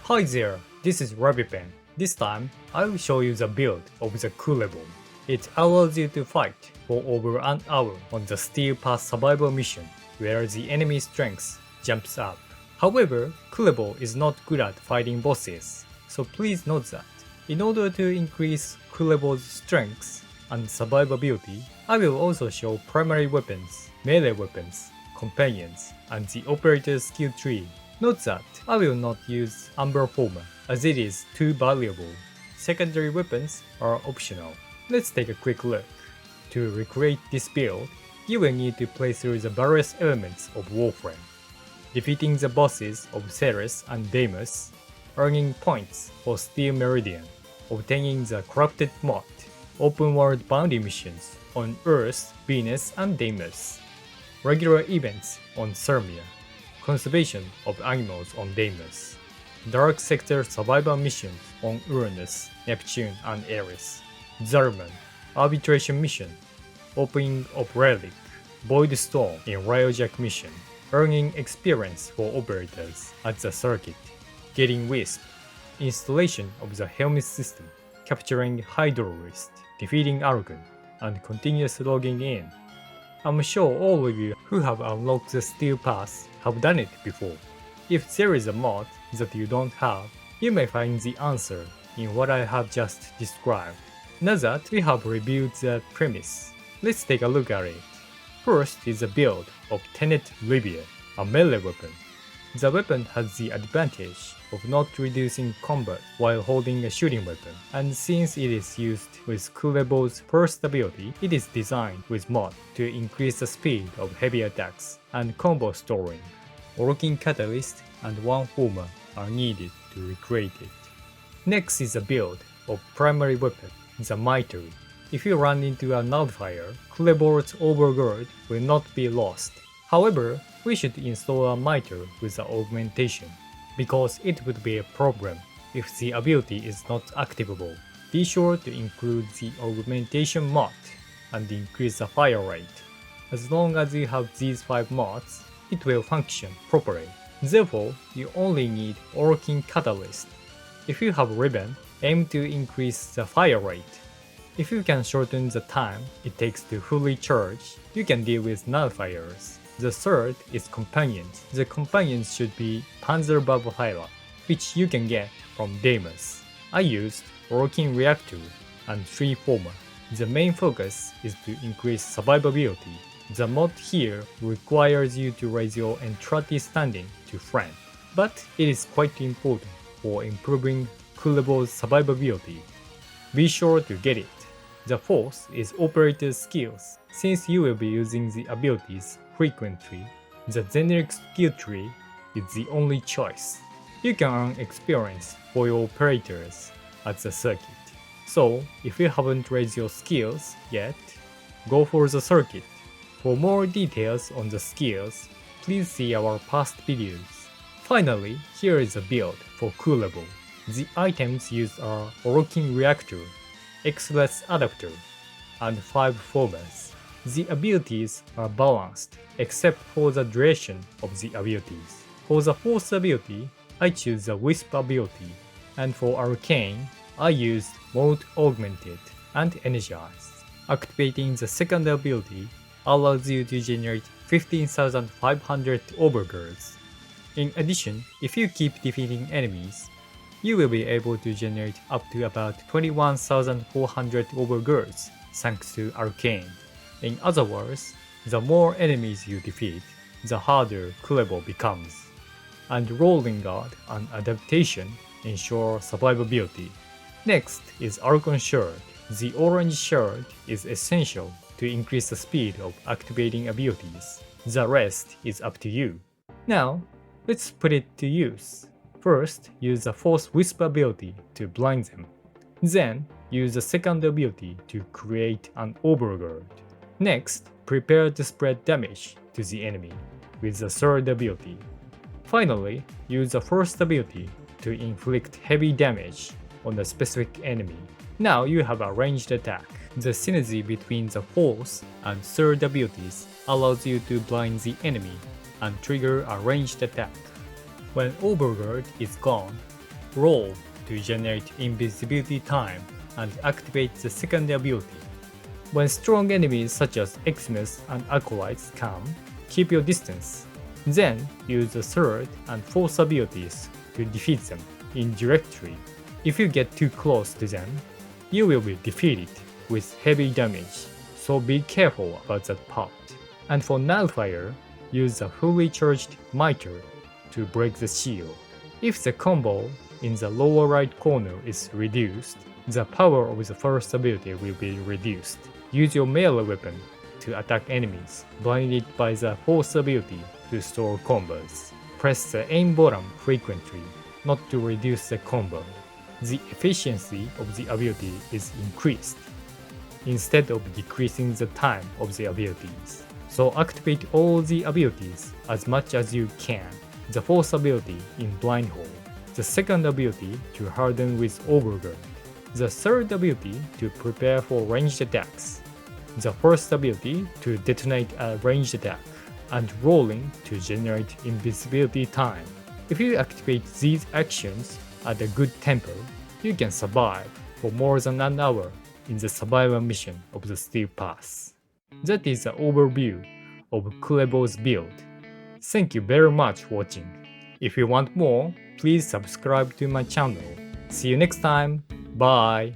Hi there, this is Rabbitpen. This time, I will show you the build of the Kullervo. It allows you to fight for over an hour on the Steel Pass survival mission, where the enemy strength jumps up. However, Kullervo is not good at fighting bosses, so please note that. In order to increase Kullervo's strength and survivability, I will also show primary weapons, melee weapons, companions, and the operator's skill tree. Note that I will not use Umbra forma as it is too valuable. Secondary weapons are optional. Let's take a quick look. To recreate this build, you will need to play through the various elements of Warframe, defeating the bosses of Ceres and Deimos, earning points for Steel Meridian, obtaining the Corrupted Mod, open world bounty missions on Earth, Venus, and Deimos, regular events on Thermia, conservation of animals on Deimos, Dark Sector survival missions on Uranus, Neptune, and Eris, Zerman, arbitration mission, opening of Relic, Void Storm in Ryojack mission, earning experience for operators at the circuit, getting Wisp, installation of the Helminth system, capturing Hydrolist, defeating Argon, and continuous logging in. I'm sure all of you who have unlocked the Steel Pass have done it before. If there is a mod that you don't have, you may find the answer in what I have just described. Now that we have reviewed the premise, let's take a look at it. First is the build of Tenet Rivier, a melee weapon. The weapon has the advantage of not reducing combat while holding a shooting weapon, and since it is used with Kullervo's first ability, it is designed with mod to increase the speed of heavy attacks and combo storing. Working Catalyst and one forma are needed to recreate it. Next is a build of primary weapon, the Mitre. If you run into a nullifier, Kullervo's overgird will not be lost. However, we should install a Mitre with the augmentation, because it would be a problem if the ability is not activable. Be sure to include the augmentation mod and increase the fire rate. As long as you have these 5 mods, it will function properly. Therefore, you only need Working Catalyst. If you have Ribbon, aim to increase the fire rate. If you can shorten the time it takes to fully charge, you can deal with nullifiers. The third is Companions. The Companions should be Panzerbeaufreier, which you can get from Deimos. I used Working Reactor and 3 forma. The main focus is to increase survivability. The mod here requires you to raise your Entrati standing to friend, but it is quite important for improving Kullervo's survivability. Be sure to get it. The fourth is Operator's skills. Since you will be using the abilities frequently, the generic skill tree is the only choice. You can earn experience for your operators at the circuit. So, if you haven't raised your skills yet, go for the circuit. For more details on the skills, please see our past videos. Finally, here is a build for Kullervo. The items used are Working Reactor, X-Less Adapter, and 5 formas. The abilities are balanced except for the duration of the abilities. For the fourth ability, I choose the Wisp ability, and for Arcane, I used Mode Augmented and Energized. Activating the second ability allows you to generate 15,500 overgirds. In addition, if you keep defeating enemies, you will be able to generate up to about 21,400 overgirds thanks to Arcane. In other words, the more enemies you defeat, the harder Kullervo becomes. And Rolling Guard and Adaptation ensure survivability. Next is Archon Shard. The orange shard is essential to increase the speed of activating abilities. The rest is up to you. Now, let's put it to use. First, use the fourth Wisp ability to blind them. Then, use the second ability to create an overgird. Next, prepare to spread damage to the enemy with the third ability. Finally, use the first ability to inflict heavy damage on a specific enemy. Now you have a ranged attack. The synergy between the fourth and third abilities allows you to blind the enemy and trigger a ranged attack. When Overgird is gone, Roll to generate invisibility time and activate the second ability. When strong enemies such as Xmas and Acolytes come, keep your distance. Then use the third and fourth abilities to defeat them indirectly. If you get too close to them, you will be defeated with heavy damage, so be careful about that part. And for Nullifier, use the fully charged Mitre to break the shield. If the combo in the lower right corner is reduced, the power of the first ability will be reduced. Use your melee weapon to attack enemies blinded by the fourth ability to store combos. Press the aim button frequently, not to reduce the combo. The efficiency of the ability is increased, instead of decreasing the time of the abilities. So activate all the abilities as much as you can. The fourth ability in Blindhold, the second ability to harden with Overguard, the third ability to prepare for ranged attacks, the first ability to detonate a ranged attack, and rolling to generate invisibility time. If you activate these actions at a good tempo, you can survive for more than an hour in the survival mission of the Steel Pass. That is the overview of Kullervo'S Build. Thank you very much for watching. If you want more, please subscribe to my channel. See you next time. Bye.